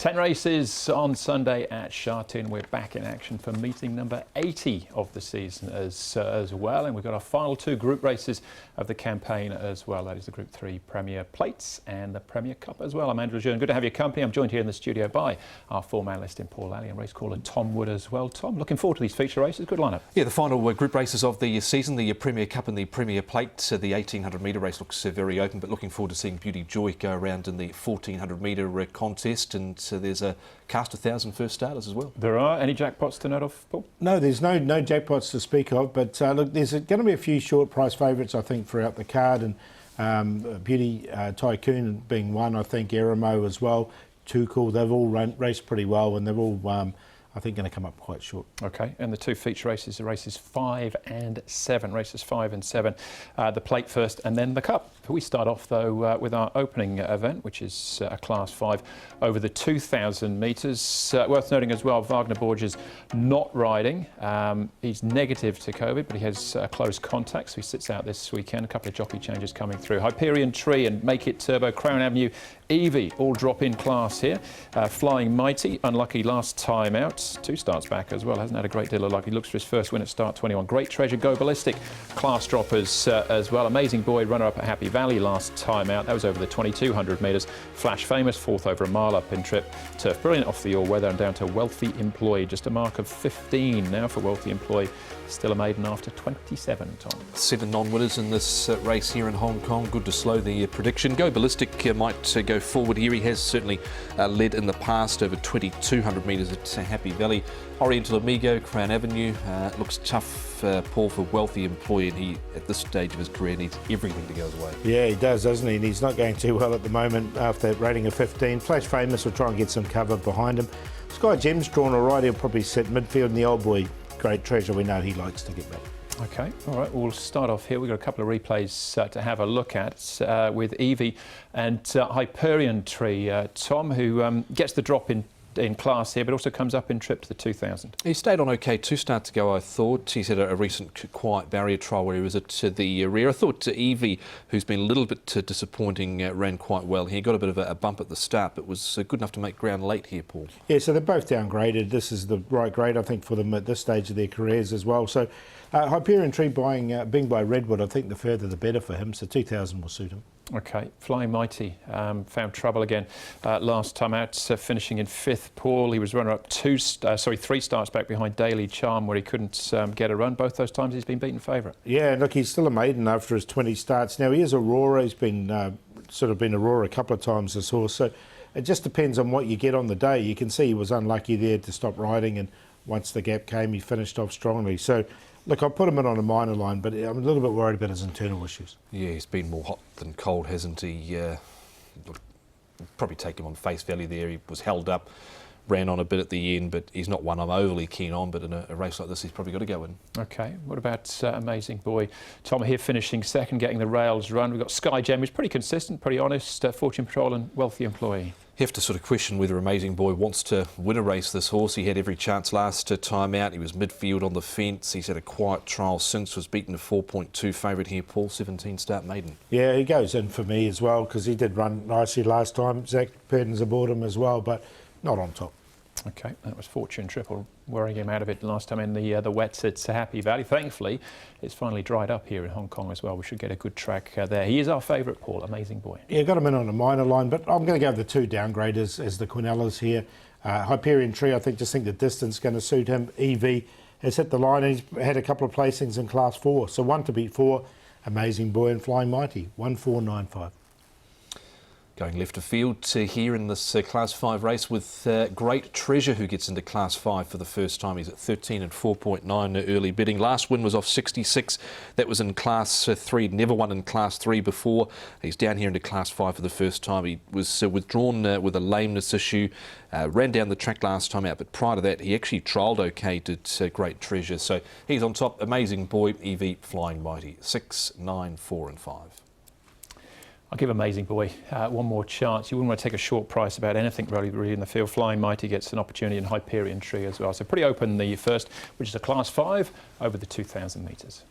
10 races on Sunday at Sha Tin. We're back in action for meeting number 80 of the season as well. And we've got our final two group races of the campaign as well. That is the Group 3 Premier Plates and the Premier Cup as well. I'm Andrew Jeune. Good to have your company. I'm joined here in the studio by our form analyst in Paul Alley and race caller Tom Wood as well. Tom, looking forward to these feature races. Good lineup. Yeah, the final group races of the season, the Premier Cup and the Premier Plate. The 1800 metre race looks very open, but looking forward to seeing Beauty Joy go around in the 1400 metre contest. And there's a cast of 1,000 first starters as well. There are any jackpots to note of, Paul? No, there's no jackpots to speak of, but look, there's going to be a few short price favourites, I think, throughout the card, and Beauty Tycoon being one, I think, Eremo as well. Too Cool, they've all raced pretty well, and they're all, I think, going to come up quite short. OK, and the two feature races are races 5 and 7. Races 5 and 7, the Plate first and then the Cup. We start off, though, with our opening event, which is a Class 5 over the 2,000 metres. Worth noting as well, Wagner Borges not riding. He's negative to COVID, but he has close contact, so he sits out this weekend. A couple of jockey changes coming through. Hyperion Tree and Make It Turbo, Crown Avenue, Evie all drop in class here. Flying Mighty, unlucky last time out. 2 starts back as well, hasn't had a great deal of luck. He looks for his first win at start 21. Great Treasure, Go Ballistic, class droppers as well. Amazing Boy, runner-up at Happy Valley last time out. That was over the 2,200 metres. Flash Famous, 4th over a mile up in trip. Turf Brilliant off the all-weather and down to Wealthy Employee. Just a mark of 15 now for Wealthy Employee. Still a maiden after 27, Tom. 7 non-winners in this race here in Hong Kong. Good to slow the prediction. Go Ballistic might go forward here. He has certainly led in the past over 2,200 metres at Happy Valley. Oriental Amigo, Crown Avenue. Looks tough, Paul, for Wealthy Employee, and he, at this stage of his career, needs everything to go his way. Yeah, he does, doesn't he? And he's not going too well at the moment after that rating of 15. Flash Famous will try and get some cover behind him. Sky Gem's drawn all right. He'll probably sit midfield, and the old boy, Great Treasure, we know he likes to get back. OK, all right, we'll start off here. We've got a couple of replays to have a look at with Evie and Hyperion Tree. Tom, who gets the drop in class here, but also comes up in trip to the 2,000. He stayed on OK 2 starts ago, I thought. He's had a recent quiet barrier trial where he was at the rear. I thought Evie, who's been a little bit disappointing, ran quite well. He got a bit of a bump at the start, but was good enough to make ground late here, Paul. Yeah, so they're both downgraded. This is the right grade, I think, for them at this stage of their careers as well. So Hyperion Tree being by Redwood, I think the further the better for him, so 2,000 will suit him. OK, Flying Mighty found trouble again last time out, finishing in 5th. Paul, he was runner-up 3 starts back behind Daily Charm, where he couldn't get a run. Both those times he's been beaten favourite. Yeah, look, he's still a maiden after his 20 starts. Now, he is Aurora. He's been sort of been Aurora a couple of times, this horse. So it just depends on what you get on the day. You can see he was unlucky there to stop riding, and once the gap came, he finished off strongly. So look, I put him in on a minor line, but I'm a little bit worried about his internal issues. Yeah, he's been more hot than cold, hasn't he? Probably take him on face value there. He was held up, ran on a bit at the end, but he's not one I'm overly keen on. But in a race like this, he's probably got to go in. OK, what about Amazing Boy? Tom here finishing second, getting the rails run. We've got Sky Gem, who's pretty consistent, pretty honest, Fortune Patrol and Wealthy Employee. You have to sort of question whether Amazing Boy wants to win a race, this horse. He had every chance last time out. He was midfield on the fence. He's had a quiet trial since, was beaten a 4.2 favourite here, Paul, 17 start maiden. Yeah, he goes in for me as well, because he did run nicely last time. Zach Purden's aboard him as well, but not on top. OK, that was Fortune Triple, worrying him out of it last time in the wets at Happy Valley. Thankfully, it's finally dried up here in Hong Kong as well. We should get a good track there. He is our favourite, Paul, Amazing Boy. Yeah, got him in on a minor line, but I'm going to go with the 2 downgraders as the Quinellas here. Hyperion Tree, I think the distance is going to suit him. EV has hit the line, and he's had a couple of placings in Class 4. So 1 to beat 4, Amazing Boy and Flying Mighty, 1-4-9-5. Going left of field here in this Class 5 race with Great Treasure, who gets into Class 5 for the first time. He's at 13 and 4.9 early bidding. Last win was off 66. That was in Class 3. Never won in Class 3 before. He's down here into Class 5 for the first time. He was withdrawn with a lameness issue. Ran down the track last time out, but prior to that, he actually trialled OK, did Great Treasure. So he's on top. Amazing Boy, EV, Flying Mighty. 6, 9, 4 and 5. I'll give Amazing Boy one more chance. You wouldn't want to take a short price about anything really in the field. Flying Mighty gets an opportunity in Hyperion Tree as well. So pretty open the first, which is a Class 5 over the 2,000 metres.